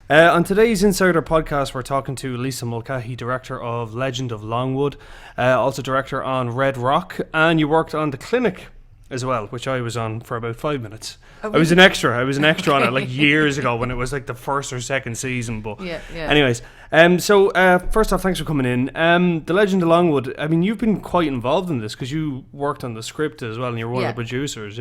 On today's Insider podcast, we're talking to Lisa Mulcahy, director of Legend of Longwood, also director on Red Rock, and you worked on The Clinic as well, which I was on for about 5 minutes. Oh, I was an extra on it like years ago when it was like the first or second season. But anyways, so first off, thanks for coming in. The Legend of Longwood, I mean, you've been quite involved in this because you worked on the script as well and you're one of the producers,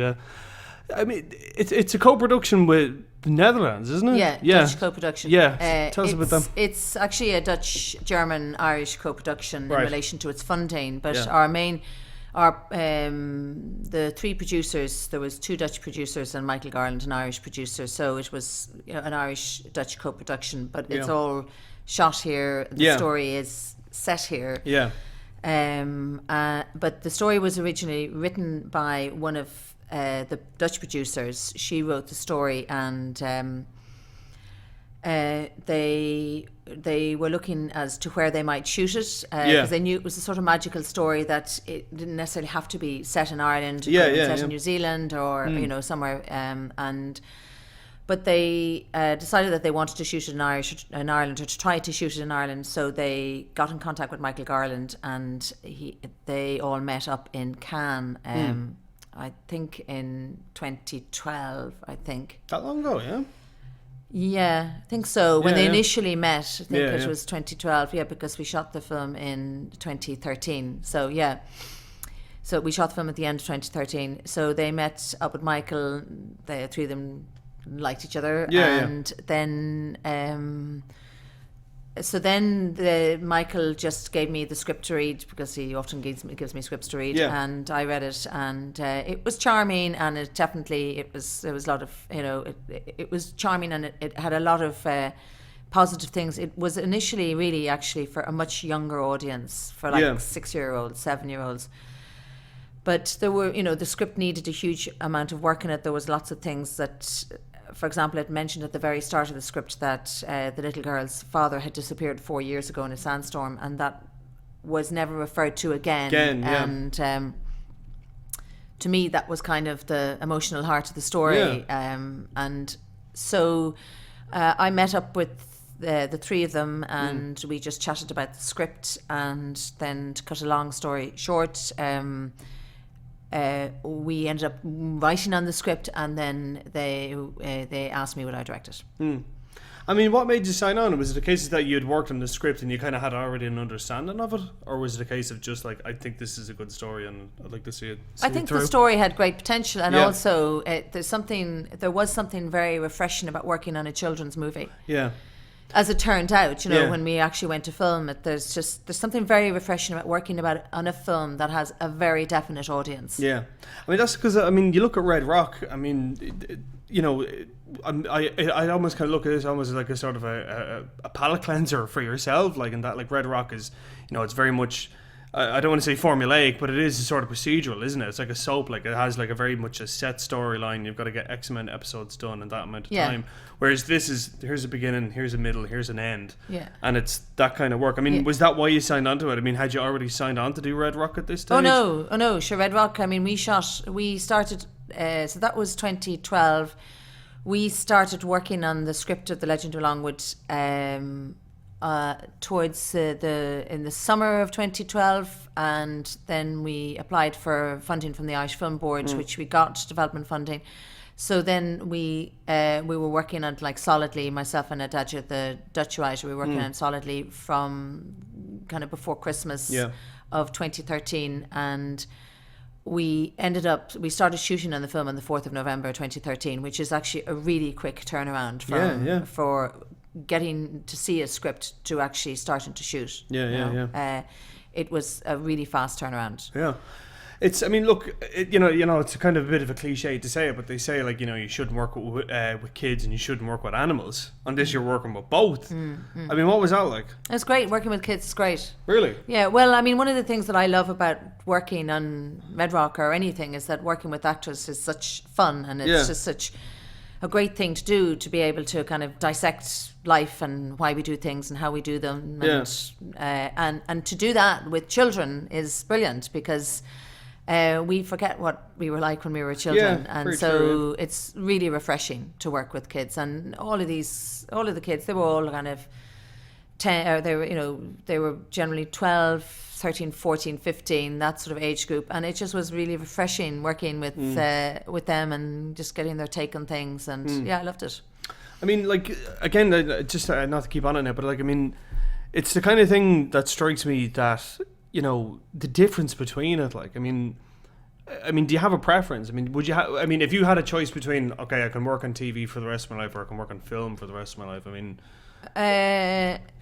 I mean, it's a co-production with the Netherlands, isn't it? Yeah, Dutch co-production. Yeah, tell us about them. It's actually a Dutch, German, Irish co-production in relation to its funding, but the three producers, there was 2 Dutch producers and Michael Garland, an Irish producer, so it was an Irish-Dutch co-production, but it's all shot here, the story is set here. But the story was originally written by one of the Dutch producers. She wrote the story, and they were looking as to where they might shoot it because they knew it was a sort of magical story that it didn't necessarily have to be set in Ireland, set in New Zealand or somewhere. But they decided that they wanted to shoot it in Ireland, or to try to shoot it in Ireland. So they got in contact with Michael Garland, and they all met up in Cannes. I think in 2012. I think that long ago, Yeah, I think so. When they initially met, I think it was 2012. Yeah, because we shot the film in 2013. So so we shot the film at the end of 2013. So they met up with Michael. The three of them liked each other, and then. So then Michael just gave me the script to read, because he often gives me scripts to read, and I read it, and it was charming, and there was a lot of, it was charming, and it had a lot of positive things. It was initially really actually for a much younger audience, for like 6-year-olds, 7-year-olds. But there were, the script needed a huge amount of work in it. There was lots of things that, for example, it mentioned at the very start of the script that the little girl's father had disappeared 4 years ago in a sandstorm, and that was never referred to again. And to me, that was kind of the emotional heart of the story. And so I met up with the three of them, and we just chatted about the script. And then, to cut a long story short, we ended up writing on the script, and then they asked me would I direct it. I mean, what made you sign on? Was it a case that you had worked on the script and you kind of had already an understanding of it, or was it a case of just like, I think this is a good story and I'd like to see it? I think the story had great potential, and also there was something very refreshing about working on a children's movie. As it turned out, when we actually went to film it, there's something very refreshing about working on a film that has a very definite audience. I mean, that's because, you look at Red Rock, I mean, I almost kind of look at this almost like a sort of a palate cleanser for yourself, like in that, like Red Rock is, it's very much, I don't want to say formulaic, but it is a sort of procedural, isn't it? It's like a soap, like it has like a very much a set storyline. You've got to get X amount of episodes done in that amount of time. Whereas this is, here's a beginning, here's a middle, here's an end. And it's that kind of work. I mean, was that why you signed on to it? I mean, had you already signed on to do Red Rock at this stage? Oh no, sure, Red Rock, I mean, we started, so that was 2012. We started working on the script of The Legend of Longwood towards in the summer of 2012, and then we applied for funding from the Irish Film Board, which we got, development funding. So then we were working on it like solidly, myself and Adagio, the Dutch writer, we were working on it solidly from kind of before Christmas of 2013, and we started shooting on the film on the 4th of November 2013, which is actually a really quick turnaround for getting to see a script to actually starting to shoot. It was a really fast turnaround. It's, I mean, look, it's a kind of a bit of a cliche to say it, but they say, like, you shouldn't work with kids and you shouldn't work with animals. On this, you're working with both. I mean, what was that like? It's great. Working with kids is great. Really? Yeah, well, I mean, one of the things that I love about working on Red Rock or anything is that working with actors is such fun, and it's just such a great thing to do, to be able to kind of dissect life and why we do things and how we do them. And to do that with children is brilliant, because We forget what we were like when we were children, and so true, it's really refreshing to work with kids. And all of the kids, they were all kind of 10, or they were generally 12, 13, 14, 15, that sort of age group, and it just was really refreshing working with them and just getting their take on things. And I loved it. I mean, like, again, just not to keep on it, but like, I mean, it's the kind of thing that strikes me that, the difference between it. Like, I mean, do you have a preference? I mean, would you if you had a choice between, okay, I can work on TV for the rest of my life, or I can work on film for the rest of my life, I mean...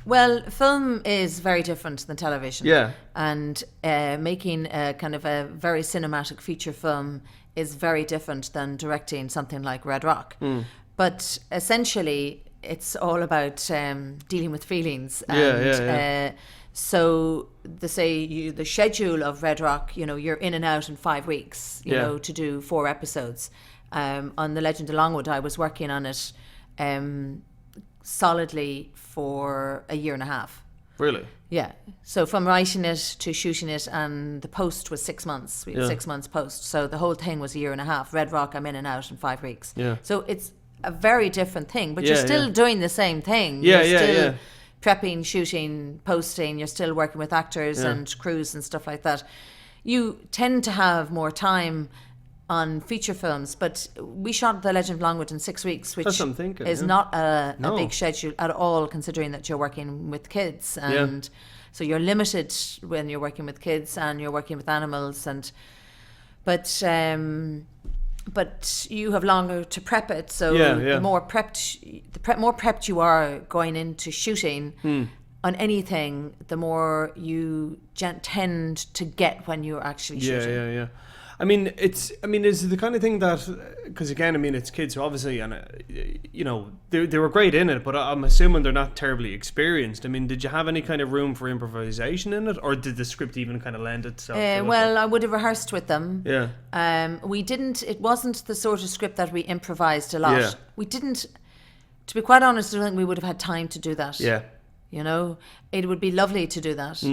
Well, film is very different than television. Yeah. And making a kind of a very cinematic feature film is very different than directing something like Red Rock. But essentially, it's all about dealing with feelings. And so the schedule of Red Rock, you're in and out in 5 weeks, to do 4 episodes. On The Legend of Longwood, I was working on it solidly for a year and a half. Really? Yeah. So from writing it to shooting it, and the post was 6 months. We had 6 months post. So the whole thing was a year and a half. Red Rock, I'm in and out in 5 weeks. Yeah. So it's a very different thing, but you're still doing the same thing. You're still prepping, shooting, posting. You're still working with actors and crews and stuff like that. You tend to have more time on feature films, but we shot The Legend of Longwood in 6 weeks, which is not a big schedule at all, considering that you're working with kids, and so you're limited when you're working with kids and you're working with animals, but you have longer to prep it. So the more prepped you are going into shooting on anything, the more you tend to get when you're actually shooting. Yeah. I mean, is it the kind of thing that, because again, I mean, it's kids, obviously, and they were great in it, but I'm assuming they're not terribly experienced. I mean, did you have any kind of room for improvisation in it, or did the script even kind of lend itself? Well, I would have rehearsed with them. Yeah. We didn't. It wasn't the sort of script that we improvised a lot. Yeah. We didn't. To be quite honest, I don't think we would have had time to do that. Yeah. It would be lovely to do that.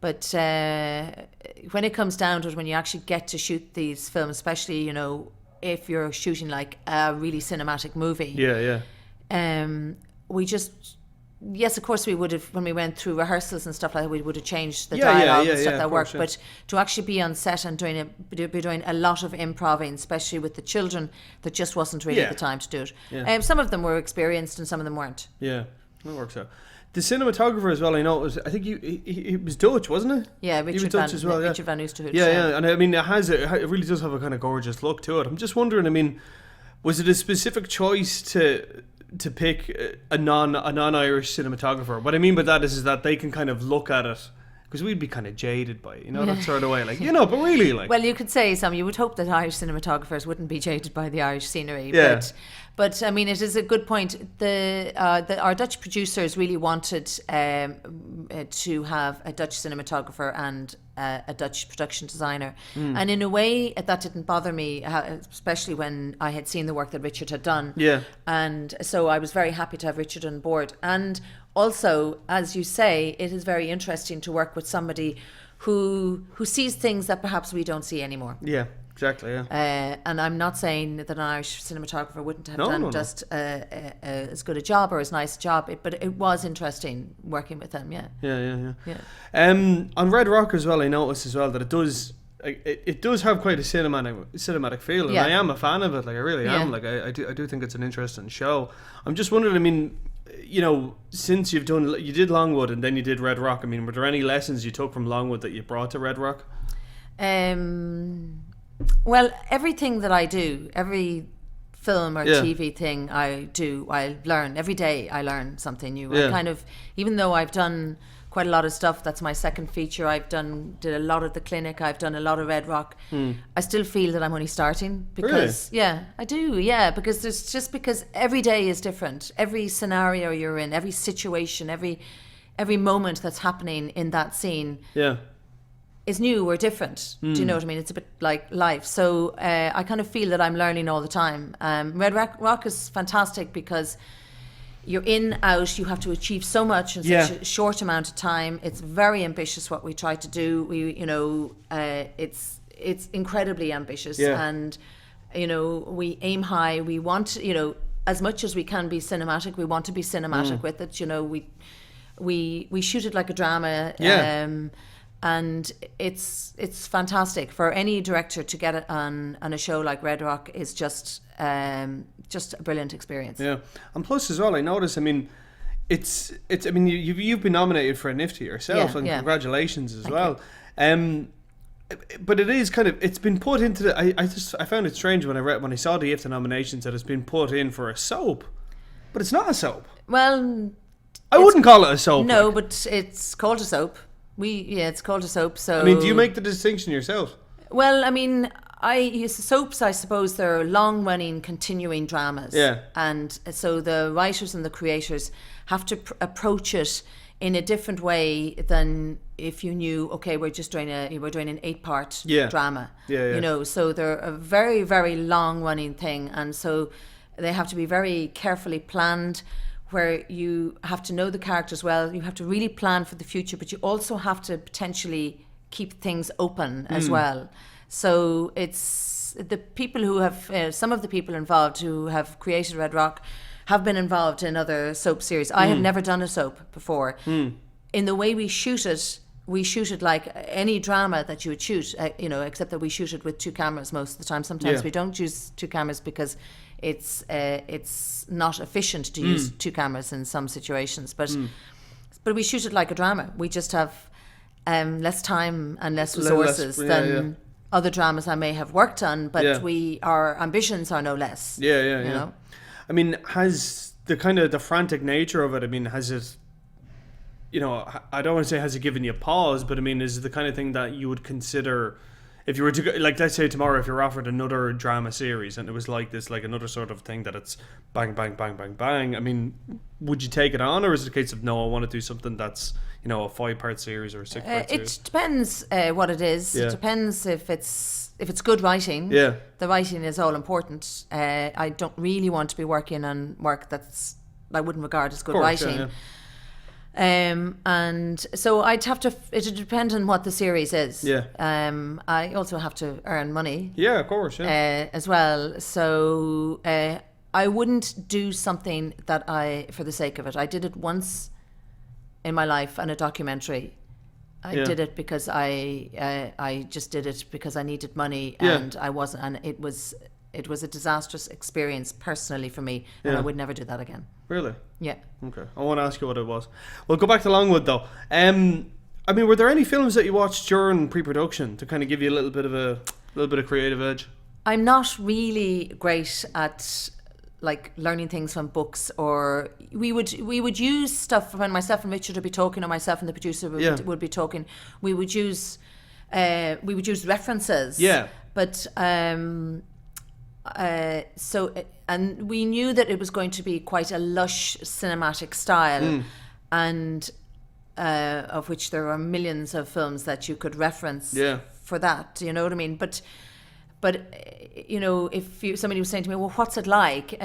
But when it comes down to it, when you actually get to shoot these films, especially, if you're shooting like a really cinematic movie. We just, yes, of course we would have, when we went through rehearsals and stuff like that, we would have changed the dialogue and stuff that worked. But to actually be on set and be doing a lot of improving, especially with the children, there just wasn't really the time to do it. Some of them were experienced and some of them weren't. Yeah, that works out. The cinematographer as well, I know, I think he was Dutch, wasn't it? Yeah, Richard Van Oosterhout. Yeah, and I mean, it really does have a kind of gorgeous look to it. I'm just wondering, I mean, was it a specific choice to pick a non-Irish cinematographer? What I mean by that is that they can kind of look at it, because we'd be kind of jaded by it, that sort of way, like, but really, like... Well, you could say you would hope that Irish cinematographers wouldn't be jaded by the Irish scenery, but I mean, it is a good point. Our Dutch producers really wanted to have a Dutch cinematographer and a Dutch production designer, and in a way that didn't bother me, especially when I had seen the work that Richard had done. And so I was very happy to have Richard on board. And also, as you say, it is very interesting to work with somebody who sees things that perhaps we don't see anymore. Yeah. Exactly, yeah. And I'm not saying that an Irish cinematographer wouldn't have done just as good a job or as nice a job, but it was interesting working with them, Yeah. On Red Rock as well, I noticed as well that it does have quite a cinematic feel, and I am a fan of it. Like, I really am. Like, I do think it's an interesting show. I'm just wondering, I mean, since you did Longwood and then you did Red Rock, I mean, were there any lessons you took from Longwood that you brought to Red Rock? Well, everything that I do, every film or TV thing I do, I learn. Every day I learn something new. I kind of, even though I've done quite a lot of stuff, that's my second feature, did a lot of The Clinic, I've done a lot of Red Rock, I still feel that I'm only starting, because I do, because every day is different. Every scenario you're in, every situation, every moment that's happening in that scene is new or different. Do you know what I mean? It's a bit like life. So I kind of feel that I'm learning all the time. Red Rock is fantastic because you're in, out, you have to achieve so much in such a short amount of time. It's very ambitious what we try to do. it's incredibly ambitious, Yeah. and we aim high. We want, as much as we can be cinematic, we want to be cinematic with it. We shoot it like a drama. Yeah. And it's fantastic for any director to get it on a show like Red Rock is just a brilliant experience. Yeah, and plus as well, I notice. I mean, it's. I mean, you've been nominated for a Nifty yourself, and congratulations as well. But it is kind of, it's been put into the. I found it strange when I saw the IFTA nominations that it's been put in for a soap, but it's not a soap. Well, I wouldn't call it a soap. No, but it's called a soap. It's called a soap. So I mean, do you make the distinction yourself? Well, I mean, soaps, I suppose, they're long-running, continuing dramas. Yeah. And so the writers and the creators have to approach it in a different way than if you knew, okay, we're doing an 8-part drama. Yeah. So they're a very, very long-running thing, and so they have to be very carefully planned, where you have to know the characters well, you have to really plan for the future, but you also have to potentially keep things open as well. So it's the people who have, some of the people involved who have created Red Rock have been involved in other soap series. I have never done a soap before. In the way we shoot it like any drama that you would shoot, except that we shoot it with 2 cameras most of the time. Sometimes we don't use 2 cameras because it's not efficient to use 2 cameras in some situations, but we shoot it like a drama. We just have less time and less resources than other dramas I may have worked on, but our ambitions are no less. You know? I mean, has the kind of the frantic nature of it, I mean, has it, I don't want to say has it given you pause, but I mean, is it the kind of thing that you would consider if you were to go, like, let's say tomorrow, if you're offered another drama series and it was like this, like another sort of thing that it's bang, bang, bang, bang, bang, I mean, would you take it on, or is it a case of, no, I want to do something that's, a 5-part series or a 6-part series? It depends what it is. It depends if it's good writing. Yeah. The writing is all important. I don't really want to be working on work that's I wouldn't regard as good writing. Yeah. And so I'd have to, it'd depend on what the series is. Yeah. I also have to earn money. Yeah, of course, as well. So I wouldn't do something that for the sake of it. I did it once in my life on a documentary. I did it because I just did it because I needed money, and I wasn't, and it was a disastrous experience personally for me, and I would never do that again. Really? Yeah. Okay. I won't ask you what it was. We'll go back to Longwood though. I mean, were there any films that you watched during pre-production to kind of give you a little bit of creative edge? I'm not really great at like learning things from books, or we would use stuff when myself and Richard would be talking, or myself and the producer would be talking. We would use references. Yeah. But and we knew that it was going to be quite a lush cinematic style, and of which there are millions of films that you could reference for that. You know what I mean? But if somebody was saying to me, well, what's it like?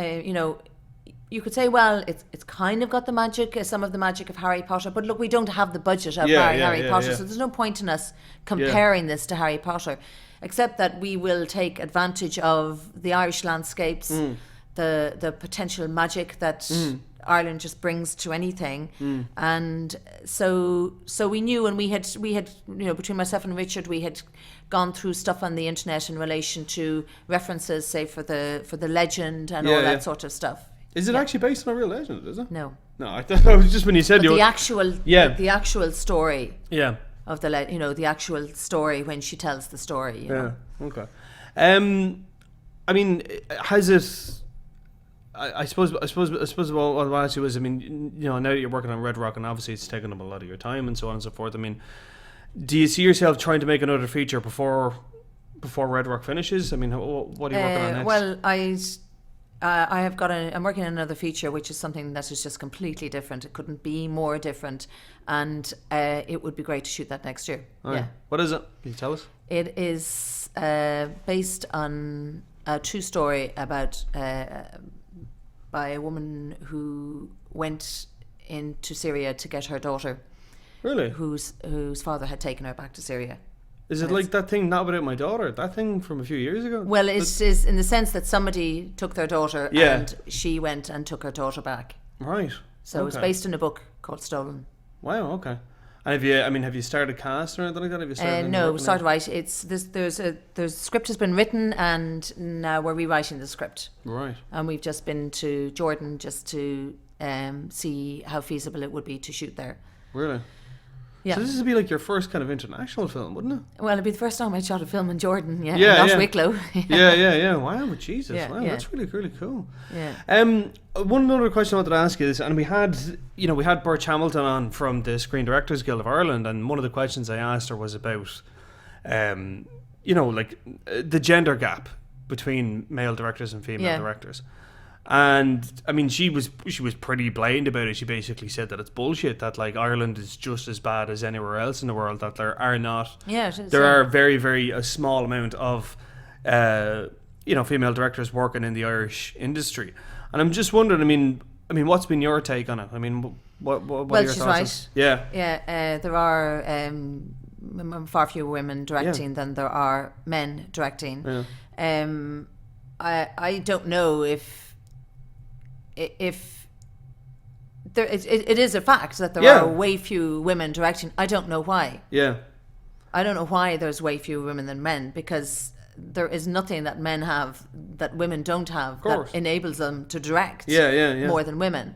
You could say, well, it's kind of got the magic, some of the magic of Harry Potter, but look, we don't have the budget of Harry Potter, so there's no point in us comparing this to Harry Potter, except that we will take advantage of the Irish landscapes, the potential magic that Ireland just brings to anything, and so we knew, and we had between myself and Richard, we had gone through stuff on the internet in relation to references, say for the legend and all that sort of stuff. Is it actually based on a real legend? Is it? No. I thought it was just when you said the actual story. Yeah. Of the actual story when she tells the story. You know? Okay. I mean, has it? I suppose what I asked you was, I mean, now that you're working on Red Rock, and obviously it's taken up a lot of your time and so on and so forth. I mean, do you see yourself trying to make another feature before Red Rock finishes? I mean, what are you working on next? Well, I'm working on another feature, which is something that is just completely different. It couldn't be more different, and it would be great to shoot that next year. Right. Yeah. What is it? Can you tell us? It is based on a true story about by a woman who went into Syria to get her daughter. Really? Whose father had taken her back to Syria. Is it like that thing, Not About My Daughter? That thing from a few years ago? Well, it is in the sense that somebody took their daughter and she went and took her daughter back. Right. So it's based in a book called Stolen. Wow, okay. And have you started cast or anything like that? Have you started? No, started writing. The script has been written and now we're rewriting the script. Right. And we've just been to Jordan just to see how feasible it would be to shoot there. Really? Yeah. So this would be like your first kind of international film, wouldn't it? Well, it'd be the first time I shot a film in Jordan, not Wicklow. yeah. Wow, but Jesus, Yeah. that's really, really cool. Yeah. One other question I wanted to ask is, and we had Birch Hamilton on from the Screen Directors Guild of Ireland, and one of the questions I asked her was about, like the gender gap between male directors and female directors. And I mean, she was pretty blatant about it. She basically said that it's bullshit, that like Ireland is just as bad as anywhere else in the world, that there are not. Yeah, it is, there are very, very a small amount of female directors working in the Irish industry. And I'm just wondering, I mean, what's been your take on it? I mean, what are your she's thoughts? Right. Yeah. There are far fewer women directing than there are men directing. Yeah. I don't know if there, it is a fact that there are way few women directing. I don't know why. Yeah. I don't know why there's way fewer women than men, because there is nothing that men have that women don't have that enables them to direct more than women.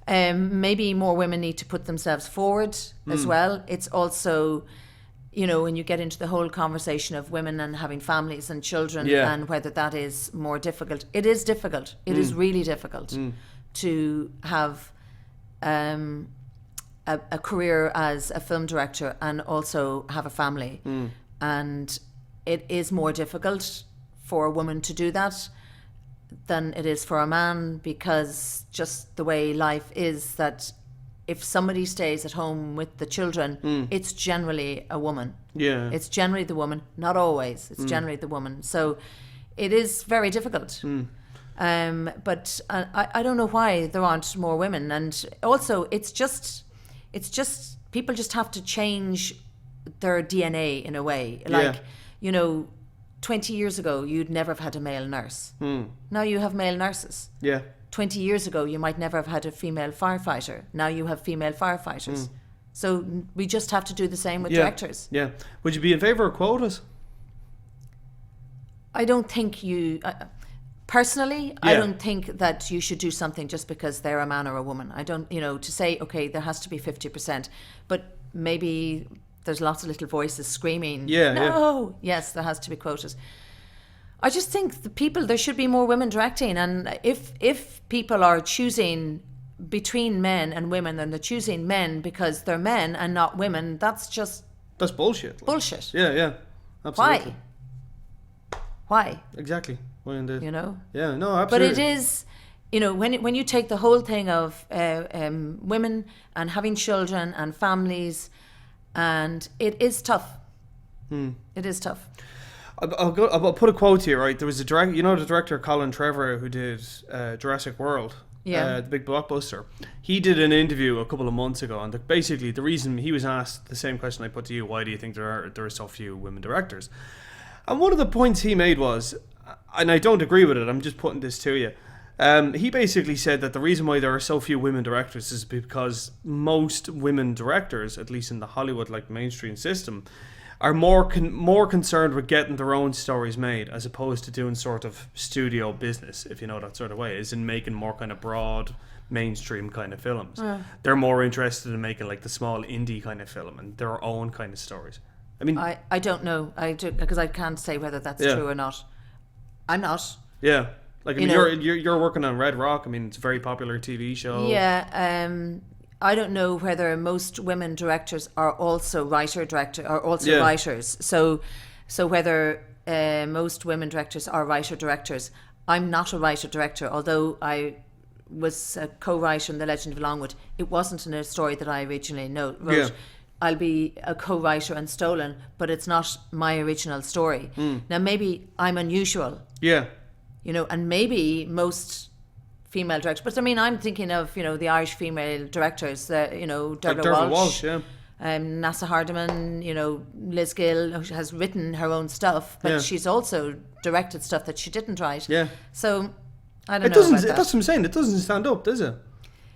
Maybe more women need to put themselves forward as well. It's also, when you get into the whole conversation of women and having families and children and whether that is more difficult. It is difficult. It is really difficult to have a career as a film director and also have a family. And it is more difficult for a woman to do that than it is for a man, because just the way life is, that if somebody stays at home with the children, it's generally a woman. Yeah. It's generally the woman, not always. It's generally the woman. So it is very difficult. But I don't know why there aren't more women. And also it's just people just have to change their DNA in a way. Like, 20 years ago, you'd never have had a male nurse. Now you have male nurses. Yeah. 20 years ago, you might never have had a female firefighter. Now you have female firefighters. So we just have to do the same with directors. Yeah. Would you be in favour of quotas? I don't think personally, I don't think that you should do something just because they're a man or a woman. I don't, to say, okay, there has to be 50%, but maybe there's lots of little voices screaming, no, yes, there has to be quotas. I just think there should be more women directing, and if people are choosing between men and women, and they're choosing men because they're men and not women, that's bullshit. Bullshit. Yeah, absolutely. Why? Exactly. Why indeed? Yeah, no, absolutely. But it is, when you take the whole thing of women and having children and families, and it is tough. It is tough. I'll put a quote here, right? There was the director Colin Trevorrow who did Jurassic World, the big blockbuster. He did an interview a couple of months ago, and basically the reason he was asked the same question I put to you: why do you think there are so few women directors? And one of the points he made was, and I don't agree with it, I'm just putting this to you. He basically said that the reason why there are so few women directors is because most women directors, at least in the Hollywood mainstream system, are more concerned with getting their own stories made as opposed to doing sort of studio business, if you know that sort of way, is in making more kind of broad mainstream kind of films. They're more interested in making the small indie kind of film and their own kind of stories. I mean, I don't know, because I can't say whether that's true or not. I'm not. Yeah. You're working on Red Rock. I mean, it's a very popular TV show. Yeah. I don't know whether most women directors are also writers. So whether most women directors are writer-directors. I'm not a writer-director, although I was a co-writer in The Legend of Longwood. It wasn't in a story that I originally wrote. Yeah. I'll be a co-writer in Stolen, but it's not my original story. Now, maybe I'm unusual. Yeah. And maybe most female directors, but I mean, I'm thinking of, the Irish female directors, Deborah Walsh, yeah. Nasa Hardiman, Liz Gill has written her own stuff, but she's also directed stuff that she didn't write. Yeah. So I don't know about that. That's what I'm saying. It doesn't stand up, does it?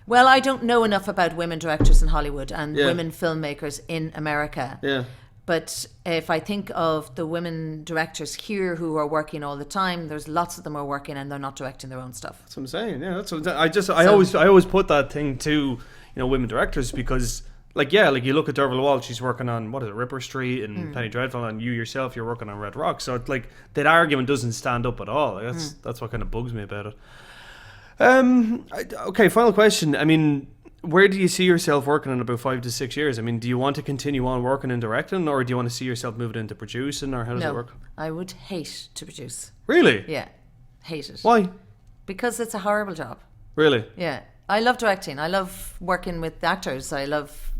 Well, I don't know enough about women directors in Hollywood and women filmmakers in America. Yeah. But if I think of the women directors here who are working all the time, there's lots of them are working and they're not directing their own stuff. That's what I'm saying. Yeah, that's what I always put that thing to women directors because you look at Derval Wall, she's working on Ripper Street and Penny Dreadful, and you yourself you're working on Red Rock. So it's like that argument doesn't stand up at all. That's what kind of bugs me about it. Okay, final question. I mean, where do you see yourself working in about 5 to 6 years? I mean, do you want to continue on working in directing, or do you want to see yourself moving into producing, or how does it work? I would hate to produce. Really? Yeah, hate it. Why? Because it's a horrible job. Really? Yeah, I love directing. I love working with actors. I love,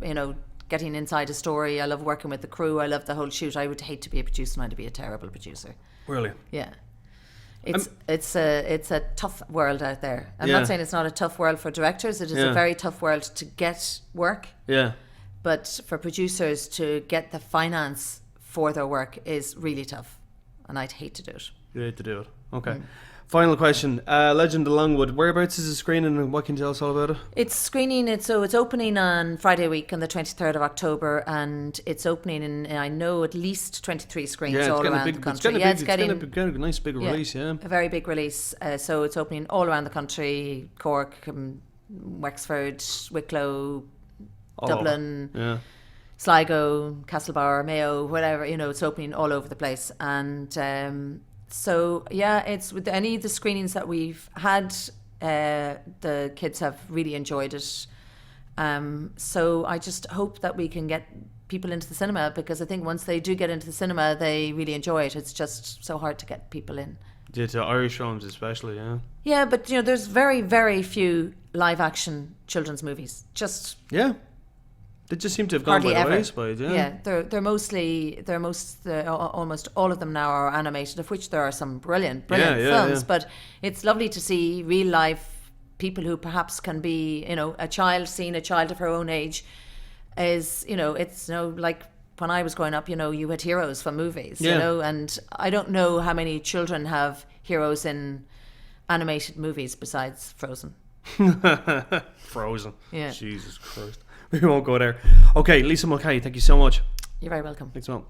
getting inside a story. I love working with the crew. I love the whole shoot. I would hate to be a producer and I'd be a terrible producer. Really? Yeah. It's a tough world out there. I'm not saying it's not a tough world for directors. It is a very tough world to get work. Yeah. But for producers to get the finance for their work is really tough. And I'd hate to do it. You hate to do it. Okay. Final question. Legend of Longwood. Whereabouts is it screening and what can you tell us all about it? It's screening. It's opening on Friday week on the 23rd of October, and it's opening in, I know, at least 23 screens all around the country. It's getting a nice big release, a very big release. So it's opening all around the country: Cork, Wexford, Wicklow, Dublin, Sligo, Castlebar, Mayo, whatever. It's opening all over the place, and. So it's with any of the screenings that we've had, the kids have really enjoyed it. So I just hope that we can get people into the cinema, because I think once they do get into the cinema, they really enjoy it. It's just so hard to get people in. Yeah, to Irish films especially, yeah. Yeah, but there's very, very few live action children's movies. They just seem to have gone by the wayside, they're almost all of them now are animated, of which there are some brilliant films. But it's lovely to see real life people who perhaps can be, a child seeing a child of her own age is, it's like when I was growing up, you had heroes from movies, and I don't know how many children have heroes in animated movies besides Frozen. Frozen. Yeah. Jesus Christ. We won't go there. Okay, Lisa Mulcahy, thank you so much. You're very welcome. Thanks a lot.